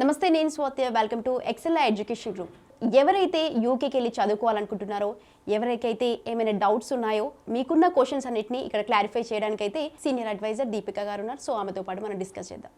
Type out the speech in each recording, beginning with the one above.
నమస్తే, నేను Swathi. Welcome to excel education group. ఎవరైతే యూకేకి వెళ్ళి చదువుకోవాలనుకుంటున్నారో, ఎవరికైతే ఏమైనా డౌట్స్ ఉన్నాయో, మీకున్న క్వశ్చన్స్ అన్నిటిని ఇక్కడ క్లారిఫై చేయడానికైతే సీనియర్ అడ్వైజర్ దీపిక గారు ఉన్నారు. సో ఆమెతో పాటు మనం డిస్కస్ చేద్దాం.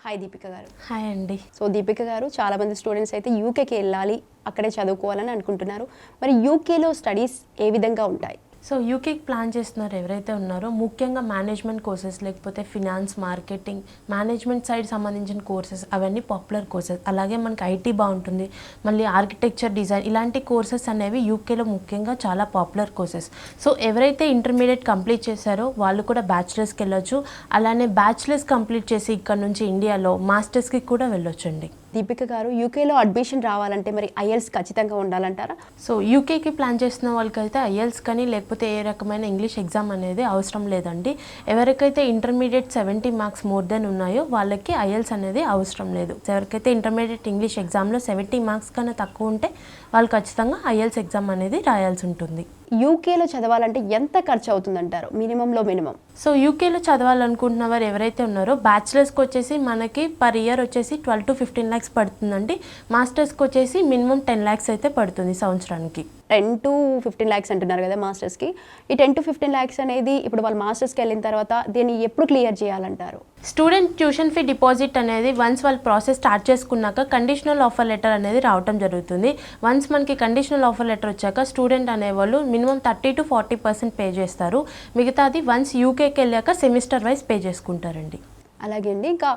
హాయ్ దీపిక గారు. హాయ్ అండి. సో దీపిక గారు, చాలామంది స్టూడెంట్స్ అయితే యూకేకి వెళ్ళాలి, అక్కడే చదువుకోవాలని అనుకుంటున్నారు. మరి యూకేలో స్టడీస్ ఏ విధంగా ఉంటాయి? సో యూకేకి ప్లాన్ చేస్తున్నారు ఎవరైతే ఉన్నారో, ముఖ్యంగా మేనేజ్మెంట్ కోర్సెస్, లేకపోతే ఫినాన్స్, మార్కెటింగ్, మేనేజ్మెంట్ సైడ్ సంబంధించిన కోర్సెస్, అవన్నీ పాపులర్ కోర్సెస్. అలాగే మనకి ఐటీ బాగుంటుంది, మళ్ళీ ఆర్కిటెక్చర్, డిజైన్, ఇలాంటి కోర్సెస్ అనేవి యూకేలో ముఖ్యంగా చాలా పాపులర్ కోర్సెస్. సో ఎవరైతే ఇంటర్మీడియట్ కంప్లీట్ చేశారో వాళ్ళు కూడా బ్యాచిలర్స్కి వెళ్ళొచ్చు. అలానే బ్యాచిలర్స్ కంప్లీట్ చేసి ఇక్కడ నుంచి ఇండియాలో మాస్టర్స్కి కూడా వెళ్ళొచ్చండి. దీపిక గారు, యూకేలో అడ్మిషన్ రావాలంటే మరి ఐఎల్స్ ఖచ్చితంగా ఉండాలంటారా? సో యూకేకి ప్లాన్ చేస్తున్న వాళ్ళకైతే ఐఎల్స్ కానీ లేకపోతే ఏ రకమైన ఇంగ్లీష్ ఎగ్జామ్ అనేది అవసరం లేదండి. ఎవరికైతే ఇంటర్మీడియట్ 70 మార్క్స్ మోర్ దెన్ ఉన్నాయో వాళ్ళకి ఐఎల్స్ అనేది అవసరం లేదు. ఎవరికైతే ఇంటర్మీడియట్ ఇంగ్లీష్ ఎగ్జామ్లో 70 మార్క్స్ కన్నా తక్కువ ఉంటే వాళ్ళు ఖచ్చితంగా ఐఎల్స్ ఎగ్జామ్ అనేది రాయాల్సి ఉంటుంది. యూకేలో చదవాలంటే ఎంత ఖర్చు అవుతుందంటారు? మినిమంలో మినిమం. సో యూకేలో చదవాలనుకుంటున్న వారు ఎవరైతే ఉన్నారో, బ్యాచిలర్స్కి వచ్చేసి మనకి పర్ ఇయర్ వచ్చేసి 12 to 15 lakhs పడుతుందండి. మాస్టర్స్కి వచ్చేసి మినిమం 10 lakhs అయితే పడుతుంది సంవత్సరానికి. 10 to 15 lakhs అంటున్నారు కదా మాస్టర్స్కి. ఈ 10 to 15 lakhs అనేది ఇప్పుడు వాళ్ళు మాస్టర్స్కి వెళ్ళిన తర్వాత దీన్ని ఎప్పుడు క్లియర్ చేయాలంటారు? స్టూడెంట్ ట్యూషన్ ఫీ డిపాజిట్ అనేది వన్స్ వాళ్ళు ప్రాసెస్ స్టార్ట్ చేసుకున్నాక కండిషనల్ ఆఫర్ లెటర్ అనేది రావడం జరుగుతుంది. వన్స్ మనకి కండిషనల్ ఆఫర్ లెటర్ వచ్చాక స్టూడెంట్ అనేవాళ్ళు మినిమం 30 to 40% పే చేస్తారు. మిగతాది వన్స్ యూకేకి వెళ్ళాక సెమిస్టర్ వైజ్ పే చేసుకుంటారండి. అలాగే అండి, ఇంకా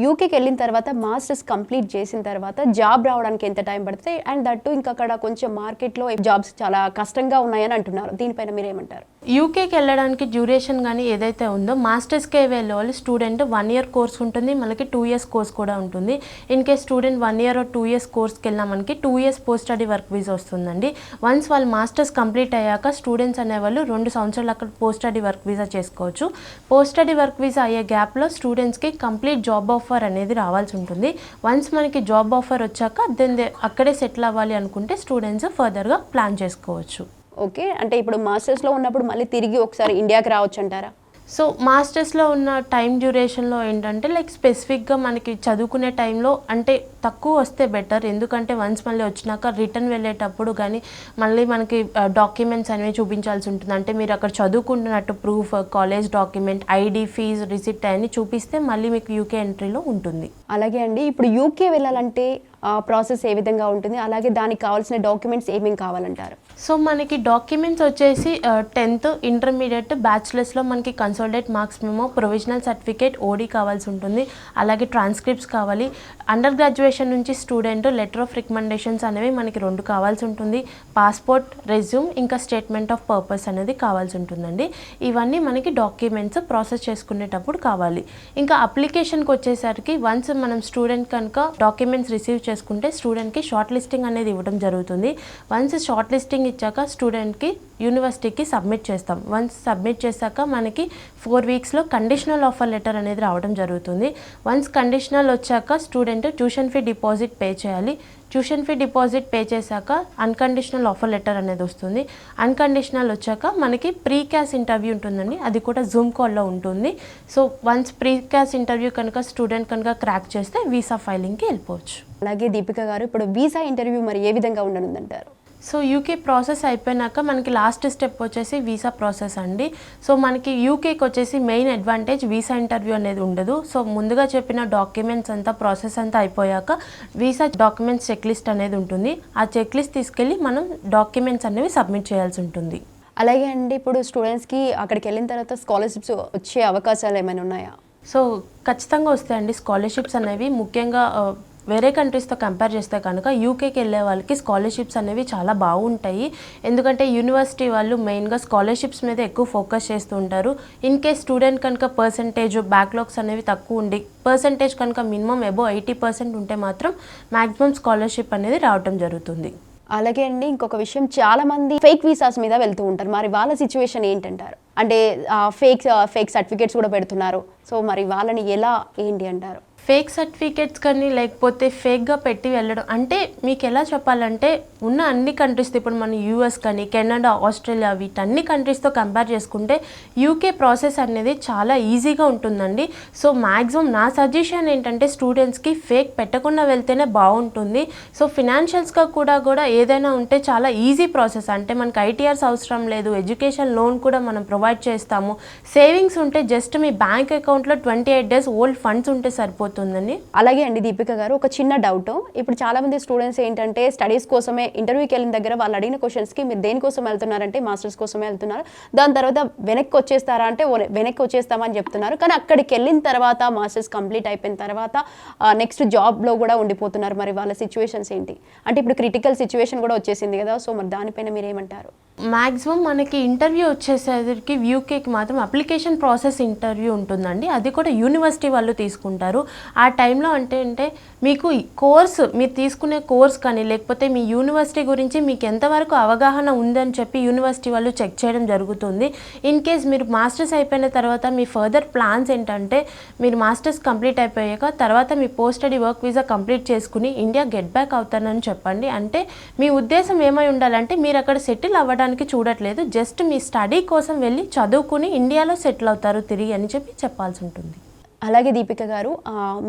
యూకేకి వెళ్ళిన తర్వాత మాస్టర్స్ కంప్లీట్ చేసిన తర్వాత జాబ్ రావడానికి ఎంత టైం పడుతుంది? అండ్ దట్టు ఇంకా అక్కడ కొంచెం మార్కెట్లో జాబ్స్ చాలా కష్టంగా ఉన్నాయని అంటున్నారు. దీనిపైన మీరేమంటారు? యూకేకి వెళ్ళడానికి డ్యూరేషన్ కానీ ఏదైతే ఉందో, మాస్టర్స్కే వెళ్ళే వాళ్ళు స్టూడెంట్ 1 year కోర్స్ ఉంటుంది, మనకి 2 years కోర్స్ కూడా ఉంటుంది. In case student 1 year or 2 years కోర్స్కి వెళ్ళినా మనకి 2 years post study work visa వస్తుందండి. వన్స్ వాళ్ళు మాస్టర్స్ కంప్లీట్ అయ్యాక స్టూడెంట్స్ అనేవాళ్ళు 2 సంవత్సరాలు అక్కడ పోస్ట్ స్టడీ వర్క్ వీసా చేసుకోవచ్చు. పోస్ట్ స్టడీ వర్క్ వీసా అయ్యే గ్యాప్లో స్టూడెంట్స్కి కంప్లీట్ జాబ్ ఆఫర్ అనేది రావాల్సి ఉంటుంది. వన్స్ మనకి జాబ్ ఆఫర్ వచ్చాక అక్కడే సెటిల్ అవ్వాలి అనుకుంటే స్టూడెంట్స్ ఫర్దర్గా ప్లాన్ చేసుకోవచ్చు. ఓకే, అంటే ఇప్పుడు మాస్టర్స్లో ఉన్నప్పుడు మళ్ళీ తిరిగి ఒకసారి ఇండియాకి రావచ్చు అంటారా? సో మాస్టర్స్లో ఉన్న టైం డ్యూరేషన్లో ఏంటంటే, లైక్ స్పెసిఫిక్గా మనకి చదువుకునే టైంలో అంటే తక్కువ వస్తే బెటర్. ఎందుకంటే వన్స్ మళ్ళీ వచ్చినాక రిటర్న్ వెళ్ళేటప్పుడు కానీ మళ్ళీ మనకి డాక్యుమెంట్స్ అనేవి చూపించాల్సి ఉంటుంది. అంటే మీరు అక్కడ చదువుకుంటున్నట్టు proof, college document, ID, fees, receipt అన్ని చూపిస్తే మళ్ళీ మీకు యూకే ఎంట్రీలో ఉంటుంది. అలాగే అండి, ఇప్పుడు యూకే వెళ్ళాలంటే ప్రాసెస్ ఏ విధంగా ఉంటుంది? అలాగే దానికి కావాల్సిన డాక్యుమెంట్స్ ఏమేమి కావాలంటారు? సో మనకి డాక్యుమెంట్స్ వచ్చేసి 10th, ఇంటర్మీడియట్, బ్యాచిలర్స్లో మనకి consolidate marks memo, provisional certificate, OD కావాల్సి ఉంటుంది. అలాగే ట్రాన్స్క్రిప్ట్స్ కావాలి. అండర్ గ్రాడ్యుయేషన్ నుంచి స్టూడెంట్ లెటర్ ఆఫ్ రికమెండేషన్స్ అనేవి మనకి 2 కావాల్సి ఉంటుంది. పాస్పోర్ట్, రెజ్యూమ్, ఇంకా స్టేట్మెంట్ ఆఫ్ పర్పస్ అనేది కావాల్సి ఉంటుందండి. ఇవన్నీ మనకి డాక్యుమెంట్స్ ప్రాసెస్ చేసుకునేటప్పుడు కావాలి. ఇంకా అప్లికేషన్కి వచ్చేసరికి వన్స్ మనం స్టూడెంట్ కనుక డాక్యుమెంట్స్ రిసీవ్ చేసుకుంటే స్టూడెంట్కి షార్ట్ లిస్టింగ్ అనేది ఇవ్వడం జరుగుతుంది. వన్స్ షార్ట్ లిస్టింగ్ ఇచ్చాక స్టూడెంట్కి యూనివర్సిటీకి సబ్మిట్ చేస్తాం. వన్స్ సబ్మిట్ చేశాక మనకి 4 weeksలో కండిషనల్ ఆఫర్ లెటర్ అనేది రావడం జరుగుతుంది. వన్స్ కండిషనల్ వచ్చాక student tuition fee deposit pay చేయాలి. ట్యూషన్ ఫీ డిపాజిట్ పే చేశాక అన్కండిషనల్ ఆఫర్ లెటర్ అనేది వస్తుంది. అన్కండిషనల్ వచ్చాక మనకి ప్రీ క్యాస్ ఇంటర్వ్యూ ఉంటుందండి. అది కూడా జూమ్ కాల్లో ఉంటుంది. సో వన్స్ ప్రీ క్యాస్ ఇంటర్వ్యూ కనుక స్టూడెంట్ కనుక క్రాక్ చేస్తే వీసా ఫైలింగ్కి వెళ్ళిపోవచ్చు. అలాగే దీపిక గారు, ఇప్పుడు వీసా ఇంటర్వ్యూ మరి ఏ విధంగా ఉండనుందంటారు? సో యూకే ప్రాసెస్ అయిపోయినాక మనకి లాస్ట్ స్టెప్ వచ్చేసి వీసా ప్రాసెస్ అండి. సో మనకి యూకేకి వచ్చేసి మెయిన్ అడ్వాంటేజ్ వీసా ఇంటర్వ్యూ అనేది ఉండదు. సో ముందుగా చెప్పిన డాక్యుమెంట్స్ అంతా ప్రాసెస్ అంతా అయిపోయాక వీసా డాక్యుమెంట్స్ చెక్ లిస్ట్ అనేది ఉంటుంది. ఆ చెక్ లిస్ట్ తీసుకెళ్ళి మనం డాక్యుమెంట్స్ అనేవి సబ్మిట్ చేయాల్సి ఉంటుంది. అలాగే అండి, ఇప్పుడు స్టూడెంట్స్కి అక్కడికి వెళ్ళిన తర్వాత స్కాలర్షిప్స్ వచ్చే అవకాశాలు ఏమైనా ఉన్నాయా? సో ఖచ్చితంగా వస్తాయండి స్కాలర్షిప్స్ అనేవి. ముఖ్యంగా వేరే కంట్రీస్తో కంపేర్ చేస్తే కనుక యూకేకి వెళ్ళే వాళ్ళకి స్కాలర్షిప్స్ అనేవి చాలా బాగుంటాయి. ఎందుకంటే యూనివర్సిటీ వాళ్ళు మెయిన్గా స్కాలర్షిప్స్ మీద ఎక్కువ ఫోకస్ చేస్తూ ఉంటారు. ఇన్ కేస్ స్టూడెంట్ కనుక పర్సంటేజ్, బ్యాక్లాగ్స్ అనేవి తక్కువ ఉండి పర్సంటేజ్ కనుక మినిమం అబోవ్ 80% ఉంటే మాత్రం మ్యాక్సిమం స్కాలర్షిప్ అనేది రావడం జరుగుతుంది. అలాగే అండి, ఇంకొక విషయం, చాలా మంది ఫేక్ వీసాస్ మీద వెళ్తూ ఉంటారు. మరి వాళ్ళ సిచ్యువేషన్ ఏంటంటారు? అంటే ఫేక్ సర్టిఫికేట్స్ కూడా పెడుతున్నారు. సో మరి వాళ్ళని ఎలా ఏంటి అంటారు? ఫేక్ సర్టిఫికేట్స్ కానీ లేకపోతే ఫేక్గా పెట్టి వెళ్ళడం అంటే మీకు ఎలా చెప్పాలంటే ఉన్న అన్ని కంట్రీస్తో ఇప్పుడు మన యూఎస్ కానీ కెనడా ఆస్ట్రేలియా వీటన్ని కంట్రీస్తో కంపేర్ చేసుకుంటే యూకే ప్రాసెస్ అనేది చాలా ఈజీగా ఉంటుందండి. సో మ్యాక్సిమం నా సజెషన్ ఏంటంటే స్టూడెంట్స్కి ఫేక్ పెట్టకుండా వెళ్తేనే బాగుంటుంది. సో ఫినాన్షియల్స్గా కూడా ఏదైనా ఉంటే చాలా ఈజీ ప్రాసెస్. అంటే మనకి ఐటీఆర్స్ అవసరం లేదు, ఎడ్యుకేషన్ లోన్ కూడా మనం ప్రొవైడ్ చేస్తాము. సేవింగ్స్ ఉంటే జస్ట్ మీ బ్యాంక్ అకౌంట్లో 28 days ఓల్డ్ ఫండ్స్ ఉంటే సరిపోతుందండి. అలాగే అండి దీపిక గారు, ఒక చిన్న డౌట్. ఇప్పుడు చాలా మంది స్టూడెంట్స్ ఏంటంటే స్టడీస్ కోసమే ఇంటర్వ్యూకి వెళ్ళిన దగ్గర వాళ్ళు అడిగిన క్వశ్చన్స్కి మీరు దేనికోసం వెళ్తున్నారంటే మాస్టర్స్ కోసమే వెళ్తున్నారు, దాని తర్వాత వెనక్కి వచ్చేస్తారా అంటే వెనక్కి వచ్చేస్తామని చెప్తున్నారు. కానీ అక్కడికి వెళ్ళిన తర్వాత మాస్టర్స్ కంప్లీట్ అయిపోయిన తర్వాత నెక్స్ట్ జాబ్లో కూడా ఉండిపోతున్నారు. మరి వాళ్ళ సిచ్యువేషన్స్ ఏంటి? అంటే ఇప్పుడు క్రిటికల్ సిచ్యువేషన్ కూడా వచ్చేసింది కదా, సో మరి దానిపైన మీరు ఏమంటారు? మ్యాక్సిమం మనకి ఇంటర్వ్యూ వచ్చేసరికి యూకేకి మాత్రం అప్లికేషన్ ప్రాసెస్ ఇంటర్వ్యూ ఉంటుందండి. అది కూడా యూనివర్సిటీ వాళ్ళు తీసుకుంటారు. ఆ టైంలో అంటే మీకు కోర్స్ మీరు తీసుకునే కోర్స్ కానీ లేకపోతే మీ యూనివర్సిటీ గురించి మీకు ఎంతవరకు అవగాహన ఉందని చెప్పి యూనివర్సిటీ వాళ్ళు చెక్ చేయడం జరుగుతుంది. ఇన్ కేస్ మీరు మాస్టర్స్ అయిపోయిన తర్వాత మీ ఫర్దర్ ప్లాన్స్ ఏంటంటే మీరు మాస్టర్స్ కంప్లీట్ అయిపోయాక తర్వాత మీ post study work visa complete చేసుకుని ఇండియా గెట్ బ్యాక్ అవుతానని చెప్పండి. అంటే మీ ఉద్దేశం ఏమై ఉండాలంటే మీరు అక్కడ సెటిల్ అవ్వడానికి చూడట్లేదు, జస్ట్ మీ స్టడీ కోసం వెళ్ళి చదువుకుని ఇండియాలో సెటిల్ అవుతారు తిరిగి అని చెప్పి చెప్పాల్సి ఉంటుంది. అలాగే దీపిక గారు,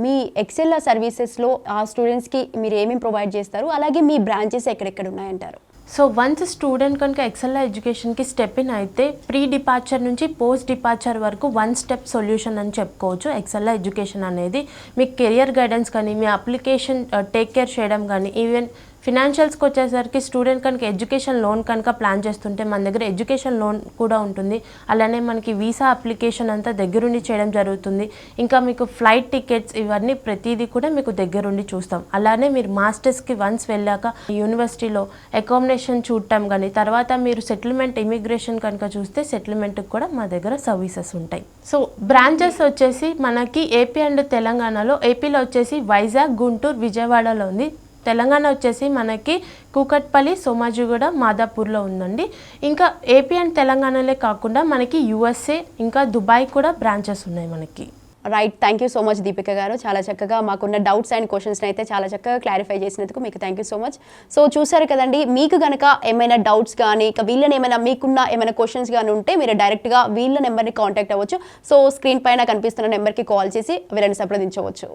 మీ ఎక్సెల్ సర్వీసెస్లో ఆ స్టూడెంట్స్కి మీరు ఏమేమి ప్రొవైడ్ చేస్తారు, అలాగే మీ బ్రాంచెస్ ఎక్కడెక్కడ ఉన్నాయంటారు? సో వన్స్ స్టూడెంట్ కనుక ఎక్సెల్ ఎడ్యుకేషన్కి స్టెప్ ఇన్ అయితే ప్రీ డిపార్చర్ నుంచి పోస్ట్ డిపార్చర్ వరకు 1 step సొల్యూషన్ అని చెప్పుకోవచ్చు. ఎక్సెల్ ఎడ్యుకేషన్ అనేది మీకు కెరియర్ గైడెన్స్ కానీ మీ అప్లికేషన్ టేక్ కేర్ చేయడం కానీ ఈవెన్ ఫినాన్షియల్స్కి వచ్చేసరికి స్టూడెంట్ కనుక ఎడ్యుకేషన్ లోన్ కనుక ప్లాన్ చేస్తుంటే మన దగ్గర ఎడ్యుకేషన్ లోన్ కూడా ఉంటుంది. అలానే మనకి వీసా అప్లికేషన్ అంతా దగ్గరుండి చేయడం జరుగుతుంది. ఇంకా మీకు ఫ్లైట్ టికెట్స్ ఇవన్నీ ప్రతిదీ కూడా మీకు దగ్గరుండి చూస్తాం. అలానే మీరు మాస్టర్స్కి వన్స్ వెళ్ళాక యూనివర్సిటీలో అకామిడేషన్ చూడటం కానీ తర్వాత మీరు సెటిల్మెంట్ ఇమిగ్రేషన్ కనుక చూస్తే సెటిల్మెంట్కి కూడా మా దగ్గర సర్వీసెస్ ఉంటాయి. సో బ్రాంచెస్ వచ్చేసి మనకి ఏపీ అండ్ తెలంగాణలో, ఏపీలో వచ్చేసి వైజాగ్, గుంటూరు, విజయవాడలో ఉంది. తెలంగాణ వచ్చేసి మనకి కూకట్పల్లి, సోమాజిగూడ, మాదాపూర్లో ఉందండి. ఇంకా ఏపీ అండ్ తెలంగాణలే కాకుండా మనకి యూఎస్ఏ ఇంకా దుబాయ్ కూడా బ్రాంచెస్ ఉన్నాయి మనకి. Right, thank you so much Deepika గారు. చాలా చక్కగా మాకున్న డౌట్స్ అండ్ క్వశ్చన్స్ని అయితే చాలా చక్కగా క్లారిఫై చేసినందుకు మీకు thank you so much. So చూసారు కదండి, మీకు కనుక ఏమైనా డౌట్స్ కానీ ఇక వీళ్ళని ఏమైనా మీకున్న ఏమైనా క్వశ్చన్స్ కానీ ఉంటే మీరు డైరెక్ట్గా వీళ్ళ నెంబర్ని కాంటాక్ట్ అవ్వచ్చు. సో స్క్రీన్ పైన కనిపిస్తున్న నెంబర్కి కాల్ చేసి వీళ్ళని సంప్రదించవచ్చు.